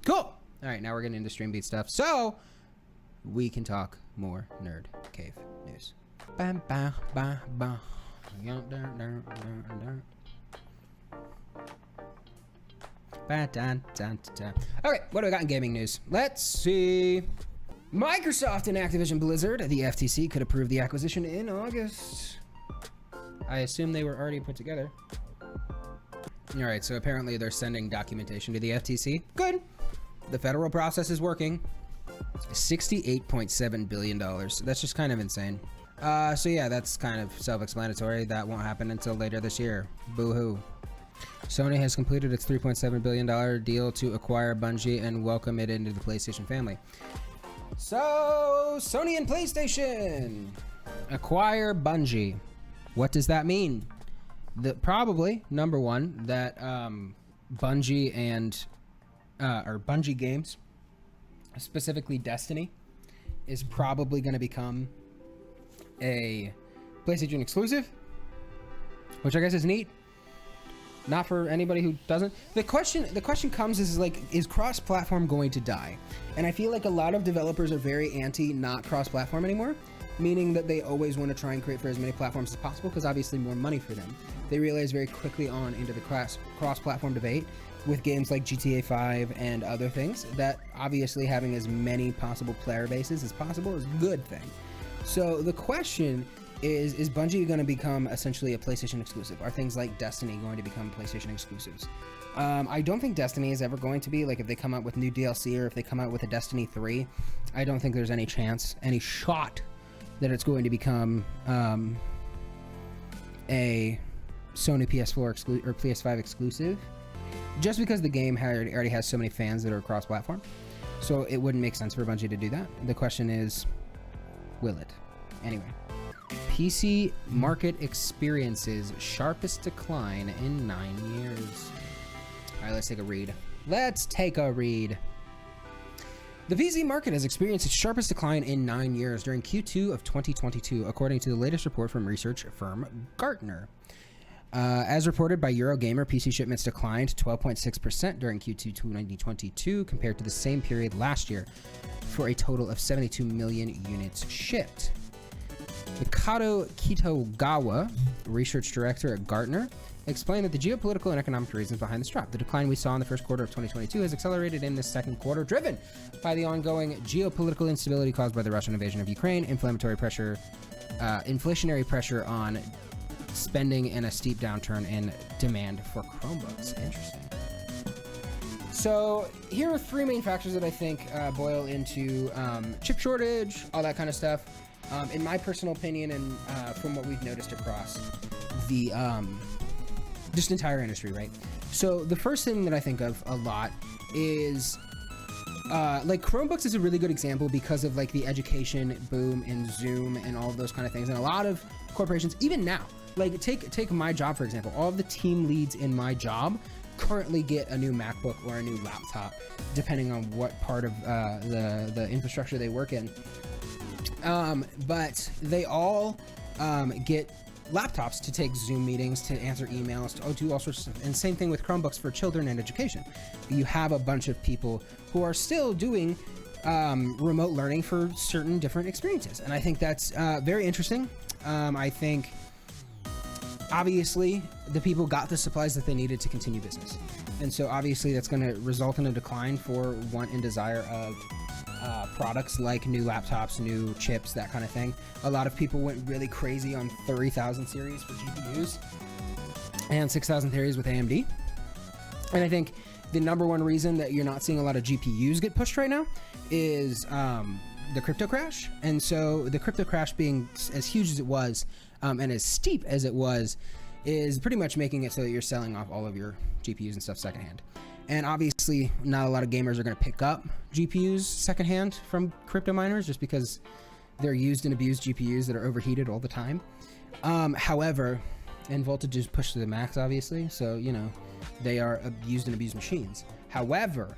Cool. All right, now we're getting into stream beat stuff, so we can talk more Nerd Cave news. Bam, bam, bam, bam. Okay, what do we got in gaming news? Let's see. Microsoft and Activision Blizzard, the FTC, could approve the acquisition in August. I assume they were already put together. All right, so apparently they're sending documentation to the FTC. Good. The federal process is working. $68.7 billion. That's just kind of insane. So yeah, that's kind of self-explanatory. That won't happen until later this year. Boo-hoo. Sony has completed its $3.7 billion deal to acquire Bungie and welcome it into the PlayStation family. So, Sony and PlayStation acquire Bungie. What does that mean? Probably, number one, that Bungie and or Bungie games, specifically Destiny, is probably going to become a PlayStation exclusive, which I guess is neat. Not for anybody who doesn't. The question comes is like, is cross-platform going to die? And I feel like a lot of developers are very anti not cross-platform anymore, meaning that they always want to try and create for as many platforms as possible because obviously more money for them. They realize very quickly on into the cross-platform debate with games like GTA 5 and other things that obviously having as many possible player bases as possible is a good thing. So the question is Bungie going to become essentially a PlayStation exclusive? Are things like Destiny going to become PlayStation exclusives? I don't think Destiny is ever going to be. Like, if they come out with new DLC or if they come out with a Destiny 3, I don't think there's any chance, any shot that it's going to become a Sony PS4 or PS5 exclusive, just because the game already has so many fans that are cross-platform. So it wouldn't make sense for Bungie to do that. The question is, will it? Anyway. PC market experiences sharpest decline in 9 years. All right, let's take a read. The PC market has experienced its sharpest decline in 9 years during Q2 of 2022, according to the latest report from research firm Gartner. As reported by Eurogamer, PC shipments declined 12.6% during Q2 2022 compared to the same period last year, for a total of 72 million units shipped. Kato Kitogawa, research director at Gartner, explained that the geopolitical and economic reasons behind this drop. The decline we saw in the first quarter of 2022 has accelerated in the second quarter, driven by the ongoing geopolitical instability caused by the Russian invasion of Ukraine, inflationary pressure on spending, and a steep downturn in demand for Chromebooks. Interesting. So here are three main factors that I think boil into chip shortage, all that kind of stuff. In my personal opinion, and from what we've noticed across the just entire industry, right? So the first thing that I think of a lot is like Chromebooks is a really good example because of like the education boom in Zoom and all of those kind of things. And a lot of corporations, even now, like take my job, for example, all of the team leads in my job currently get a new MacBook or a new laptop, depending on what part of the infrastructure they work in. But they all get laptops to take Zoom meetings, to answer emails, to do all sorts of stuff. And same thing with Chromebooks for children and education. You have a bunch of people who are still doing remote learning for certain different experiences. And I think that's very interesting. I think obviously the people got the supplies that they needed to continue business. And so obviously that's going to result in a decline for want and desire of products like new laptops, new chips, that kind of thing. A lot of people went really crazy on 30,000 series for GPUs and 6,000 series with AMD. And I think the number one reason that you're not seeing a lot of GPUs get pushed right now is the crypto crash. And so the crypto crash being as huge as it was and as steep as it was is pretty much making it so that you're selling off all of your GPUs and stuff secondhand. And obviously, not a lot of gamers are going to pick up GPUs secondhand from crypto miners just because they're used and abused GPUs that are overheated all the time. However, and voltage is pushed to the max, obviously, so, you know, they are used and abused machines. However,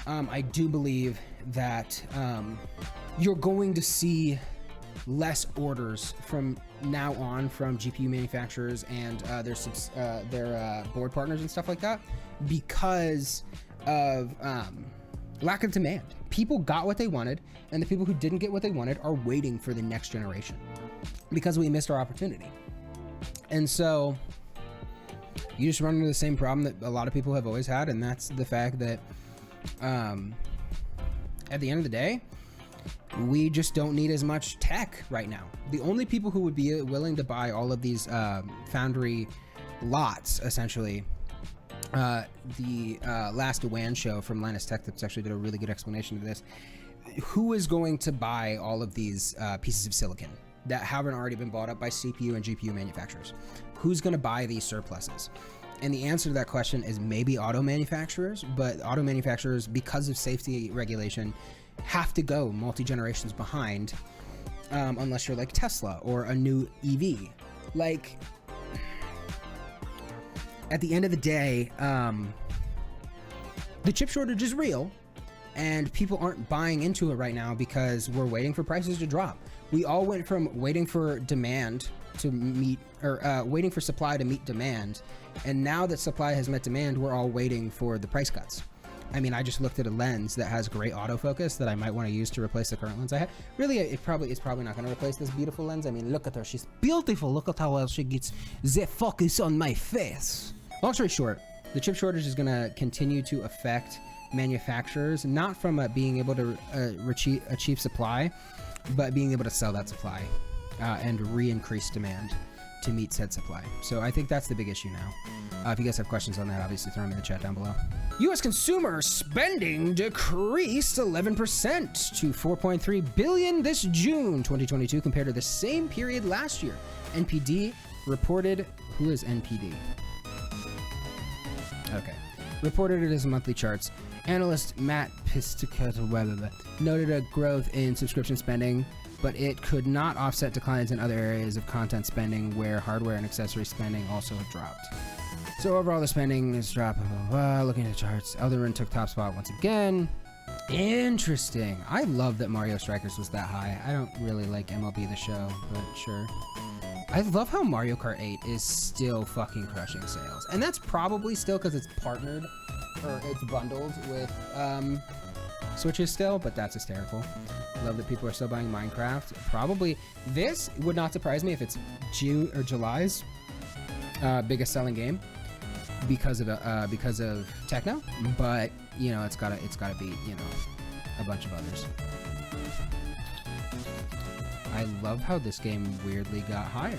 I do believe that you're going to see less orders from now on from GPU manufacturers and their board partners and stuff like that because of Lack of demand. People got what they wanted, and the people who didn't get what they wanted are waiting for the next generation because we missed our opportunity. And so you just run into the same problem that a lot of people have always had, and that's the fact that at the end of the day, we just don't need as much tech right now. The only people who would be willing to buy all of these foundry lots, essentially, the last WAN show from Linus Tech Tips actually did a really good explanation of this. Who is going to buy all of these pieces of silicon that haven't already been bought up by CPU and GPU manufacturers? Who's going to buy these surpluses? And the answer to that question is maybe auto manufacturers, but auto manufacturers, because of safety regulation, have to go multi-generations behind, unless you're like Tesla or a new EV. Like, at the end of the day, the chip shortage is real, and people aren't buying into it right now because we're waiting for prices to drop. We all went from waiting for demand to meet, or waiting for supply to meet demand, and now that supply has met demand, we're all waiting for the price cuts. I mean, I just looked at a lens that has great autofocus that I might want to use to replace the current lens I have. Really, it's probably not going to replace this beautiful lens. I mean, look at her. She's beautiful. Look at how well she gets the focus on my face. Long story short, the chip shortage is going to continue to affect manufacturers, not from being able to achieve supply, but being able to sell that supply and re-increase demand to meet said supply. So I think that's the big issue now. If you guys have questions on that, obviously throw them in the chat down below. U.S. consumer spending decreased 11% to $4.3 billion this June 2022 compared to the same period last year. NPD reported. Who is NPD? Okay. Reported it as monthly charts. Analyst Matt Pisticott noted a growth in subscription spending, but it could not offset declines in other areas of content spending where hardware and accessory spending also have dropped. So overall, the spending is dropping. Looking at the charts, Elden Ring took top spot once again. Interesting. I love that Mario Strikers was that high. I don't really like MLB The Show, but sure. I love how Mario Kart 8 is still fucking crushing sales. And that's probably still because it's partnered, or it's bundled with Switches still, but that's hysterical. Love that people are still buying Minecraft. Probably, this would not surprise me if it's June or July's biggest selling game because of Techno, but you know, it's gotta beat, you know, a bunch of others. I love how this game weirdly got higher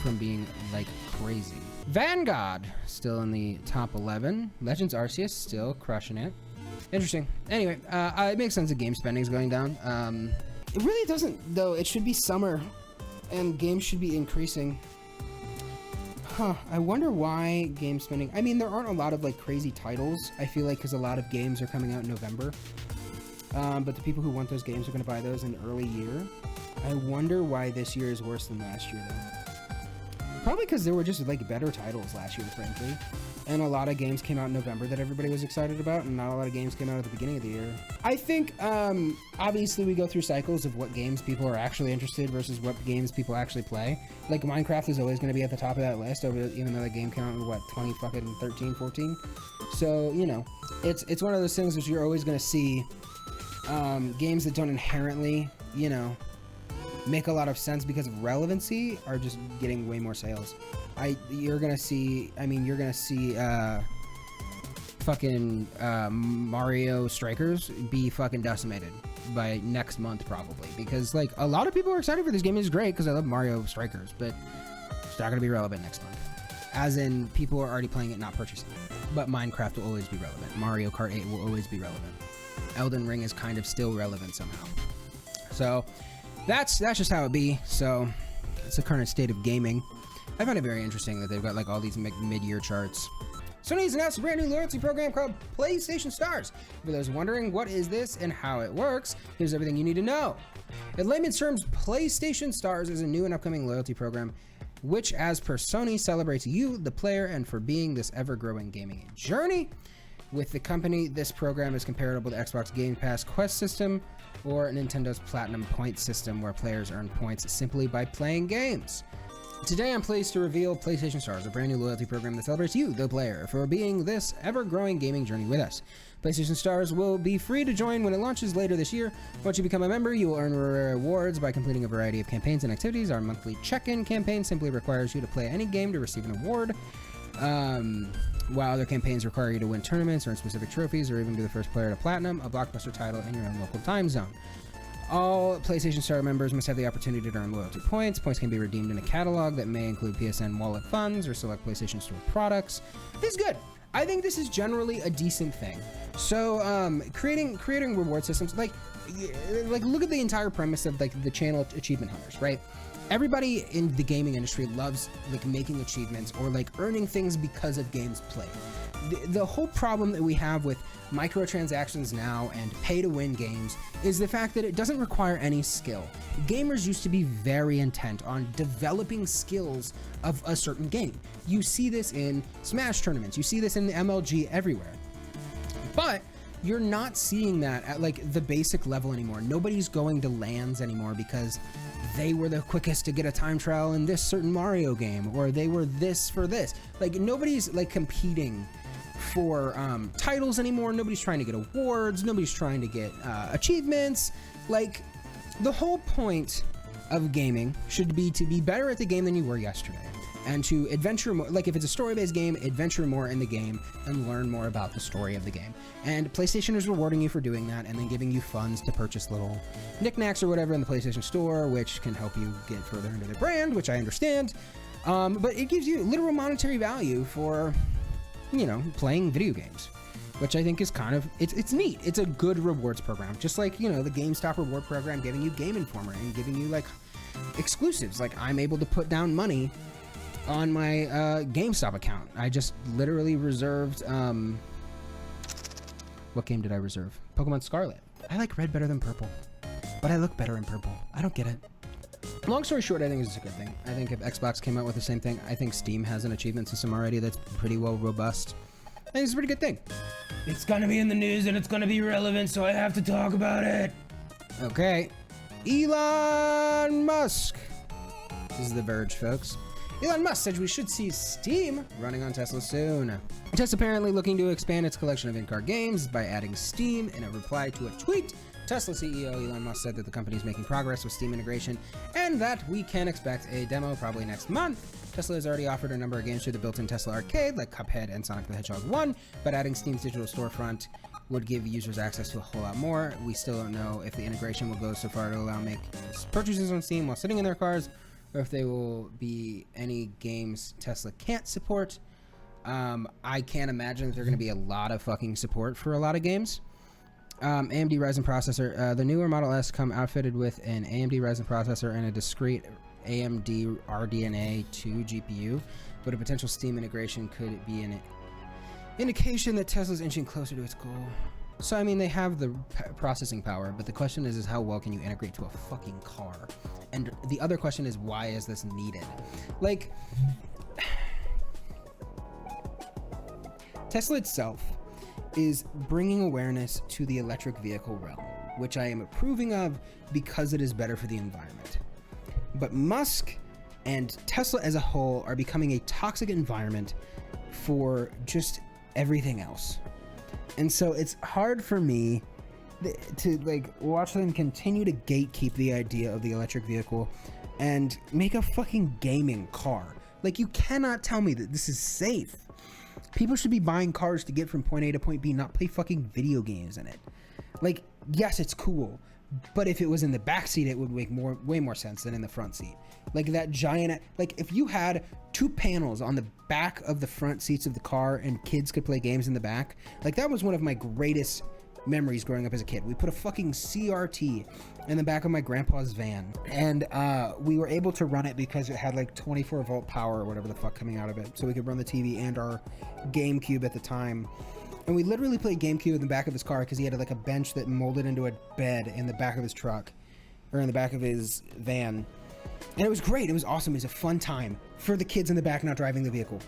from being like crazy. Vanguard still in the top 11. Legends Arceus still crushing it. Interesting. Anyway, it makes sense that game spending is going down. It really doesn't, though. It should be summer, and games should be increasing. I wonder why game spending. I mean, there aren't a lot of like crazy titles, I feel like, because a lot of games are coming out in November. But the people who want those games are going to buy those in early year. I wonder why this year is worse than last year, though. Probably because there were just like better titles last year, frankly. And a lot of games came out in November that everybody was excited about, and not a lot of games came out at the beginning of the year. I think, obviously we go through cycles of what games people are actually interested versus what games people actually play. Like, Minecraft is always going to be at the top of that list, even though that game came out in, what, 2013, 14? So, you know, it's one of those things which you're always going to see games that don't inherently, you know, make a lot of sense because of relevancy are just getting way more sales. You're gonna see fucking Mario Strikers be fucking decimated by next month probably, because like a lot of people are excited for this game. It's great because I love Mario Strikers, but it's not gonna be relevant next month. As in, people are already playing it, not purchasing it. But Minecraft will always be relevant. Mario Kart 8 will always be relevant. Elden Ring is kind of still relevant somehow. So that's just how it be. So it's the current state of gaming. I find it very interesting that they've got like all these mid-year charts. Sony's announced a brand new loyalty program called PlayStation Stars. For those wondering what is this and how it works, here's everything you need to know. In layman's terms, PlayStation Stars is a new and upcoming loyalty program which, as per Sony, celebrates you, the player, and for being this ever-growing gaming journey. With the company, this program is comparable to Xbox Game Pass Quest system or Nintendo's Platinum Point system, where players earn points simply by playing games. Today, I'm pleased to reveal PlayStation Stars, a brand new loyalty program that celebrates you, the player, for being this ever-growing gaming journey with us. PlayStation Stars will be free to join when it launches later this year. Once you become a member, you will earn rewards by completing a variety of campaigns and activities. Our monthly check-in campaign simply requires you to play any game to receive an award, while other campaigns require you to win tournaments, earn specific trophies, or even be the first player to platinum a blockbuster title in your own local time zone. All PlayStation Star members must have the opportunity to earn loyalty points. Points can be redeemed in a catalog that may include PSN wallet funds or select PlayStation Store products. This is good. I think this is generally a decent thing. So creating reward systems, like look at the entire premise of like the channel achievement hunters, right? Everybody in the gaming industry loves like making achievements or like earning things because of games played. The whole problem that we have with microtransactions now and pay-to-win games is the fact that it doesn't require any skill. Gamers used to be very intent on developing skills of a certain game. You see this in Smash tournaments, you see this in the MLG everywhere. But you're not seeing that at like the basic level anymore. Nobody's going to LANs anymore because they were the quickest to get a time trial in this certain Mario game, or they were this for this. Like nobody's like competing for titles anymore. Nobody's trying to get awards. Nobody's trying to get achievements. Like the whole point of gaming should be to be better at the game than you were yesterday, and to adventure more. Like if it's a story-based game, adventure more in the game and learn more about the story of the game. And PlayStation is rewarding you for doing that and then giving you funds to purchase little knickknacks or whatever in the PlayStation Store, which can help you get further into their brand, which I understand. But it gives you literal monetary value for, you know, playing video games, which I think is kind of, it's neat. It's a good rewards program, just like, you know, the GameStop reward program giving you Game Informer and giving you like exclusives. Like I'm able to put down money on my GameStop account. I just literally reserved, what game did I reserve? Pokemon Scarlet. I like red better than purple, but I look better in purple. I don't get it. Long story short, I think it's a good thing. I think if Xbox came out with the same thing, I think Steam has an achievement system already that's pretty well robust. I think it's a pretty good thing. It's gonna be in the news and it's gonna be relevant, so I have to talk about it. Okay. Elon Musk. This is The Verge, folks. Elon Musk said we should see Steam running on Tesla soon. Tesla apparently looking to expand its collection of in-car games by adding Steam. In a reply to a tweet, Tesla CEO Elon Musk said that the company is making progress with Steam integration and that we can expect a demo probably next month. Tesla has already offered a number of games through the built-in Tesla Arcade, like Cuphead and Sonic the Hedgehog 1, but adding Steam's digital storefront would give users access to a whole lot more. We still don't know if the integration will go so far to allow make purchases on Steam while sitting in their cars, or if there will be any games Tesla can't support. I can't imagine that there are going to be a lot of fucking support for a lot of games. AMD Ryzen processor. The newer Model S come outfitted with an AMD Ryzen processor and a discrete AMD RDNA 2 GPU, but a potential Steam integration could be an indication that Tesla's inching closer to its goal. So, I mean, they have the processing power, but the question is how well can you integrate to a fucking car? And the other question is, why is this needed? Like, Tesla itself is bringing awareness to the electric vehicle realm, which I am approving of because it is better for the environment. But Musk and Tesla as a whole are becoming a toxic environment for just everything else. And so it's hard for me to like watch them continue to gatekeep the idea of the electric vehicle and make a fucking gaming car. Like, you cannot tell me that this is safe. People should be buying cars to get from point A to point B, not play fucking video games in it. Like, yes, it's cool, but if it was in the back seat, it would make way more sense than in the front seat. Like that giant, like if you had 2 panels on the back of the front seats of the car and kids could play games in the back, like that was one of my greatest memories growing up as a kid. We put a fucking CRT in the back of my grandpa's van, and we were able to run it because it had like 24 volt power or whatever the fuck coming out of it, so we could run the TV and our GameCube at the time. And we literally played GameCube in the back of his car because he had like a bench that molded into a bed in the back of his truck, or in the back of his van. And it was great. It was awesome. It was a fun time for the kids in the back not driving the vehicle.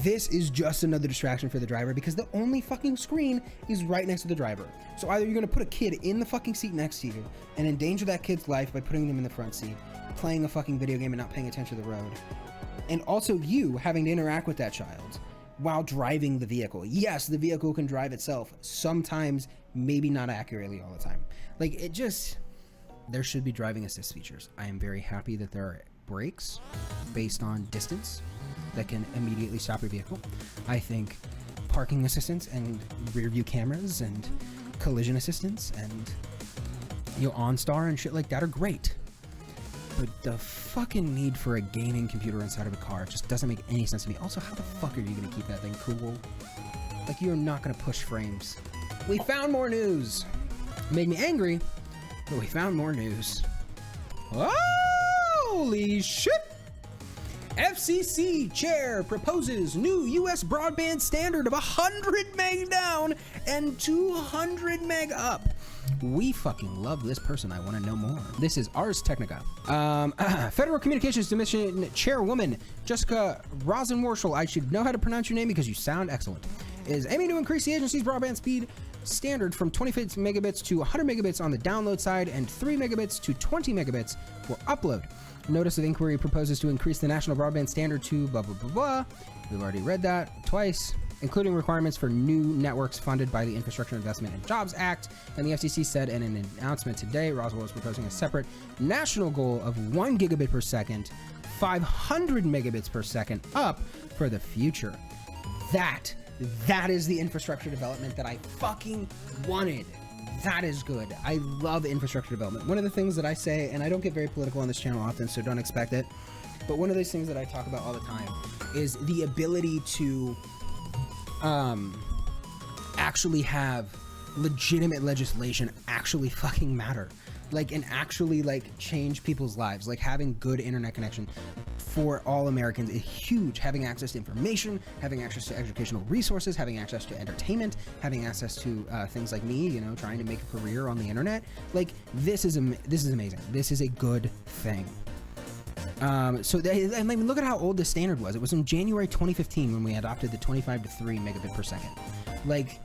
This is just another distraction for the driver because the only fucking screen is right next to the driver. So either you're going to put a kid in the fucking seat next to you and endanger that kid's life by putting them in the front seat, playing a fucking video game and not paying attention to the road. And also you having to interact with that child while driving the vehicle. Yes, the vehicle can drive itself. Sometimes, maybe not accurately all the time. Like, it just, there should be driving assist features. I am very happy that there are brakes based on distance that can immediately stop your vehicle. I think parking assistance and rear view cameras and collision assistance and, you know, OnStar and shit like that are great. But the fucking need for a gaming computer inside of a car just doesn't make any sense to me. Also, how the fuck are you gonna keep that thing cool? Like, you're not gonna push frames. We found more news. It made me angry, but we found more news. Holy shit! FCC chair proposes new US broadband standard of 100 meg down and 200 meg up. We fucking love this person. I want to know more. This is Ars Technica. Federal Communications Commission Chairwoman Jessica Rosenworcel, I should know how to pronounce your name because you sound excellent, is aiming to increase the agency's broadband speed standard from 25 megabits to 100 megabits on the download side and 3 megabits to 20 megabits for upload. Notice of inquiry proposes to increase the national broadband standard to blah, blah, blah, blah. We've already read that twice, including requirements for new networks funded by the Infrastructure Investment and Jobs Act. And the FCC said in an announcement today, Roswell is proposing a separate national goal of 1 gigabit per second, 500 megabits per second up for the future. That is the infrastructure development that I fucking wanted. That is good. I love infrastructure development. One of the things that I say, and I don't get very political on this channel often, so don't expect it, but one of those things that I talk about all the time is the ability to actually have legitimate legislation actually fucking matter. Like, and actually, like, change people's lives. Like, having good internet connection for all Americans is huge. Having access to information, having access to educational resources, having access to entertainment, having access to things like me, you know, trying to make a career on the internet. Like, this is amazing. This is a good thing. So I mean, look at how old this standard was. It was in January 2015 when we adopted the 25 to 3 megabit per second. Like,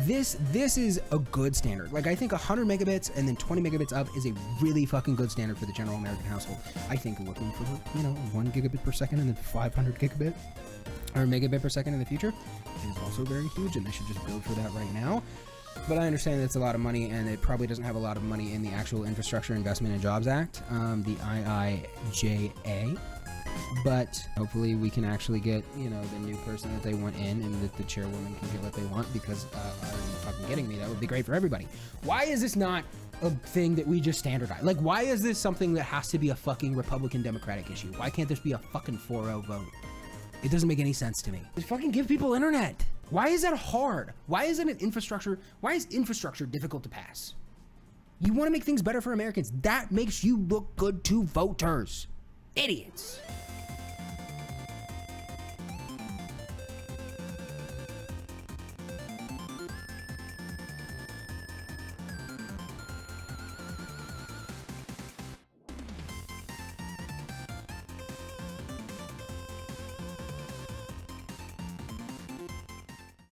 this is a good standard. Like, I think 100 megabits and then 20 megabits up is a really fucking good standard for the general American household. I think looking for, you know, 1 gigabit per second and then 500 gigabit or megabit per second in the future is also very huge, and they should just build for that right now. But I understand that's a lot of money, and it probably doesn't have a lot of money in the actual Infrastructure Investment and Jobs Act, the IIJA. But hopefully we can actually get, you know, the new person that they want in, and that the chairwoman can get what they want, because are you fucking kidding me? That would be great for everybody. Why is this not a thing that we just standardize? Like, why is this something that has to be a fucking Republican Democratic issue? Why can't this be a fucking 4-0 vote? It doesn't make any sense to me. Just fucking give people internet. Why is that hard? Why isn't it infrastructure? Why is infrastructure difficult to pass? You want to make things better for Americans. That makes you look good to voters. Idiots.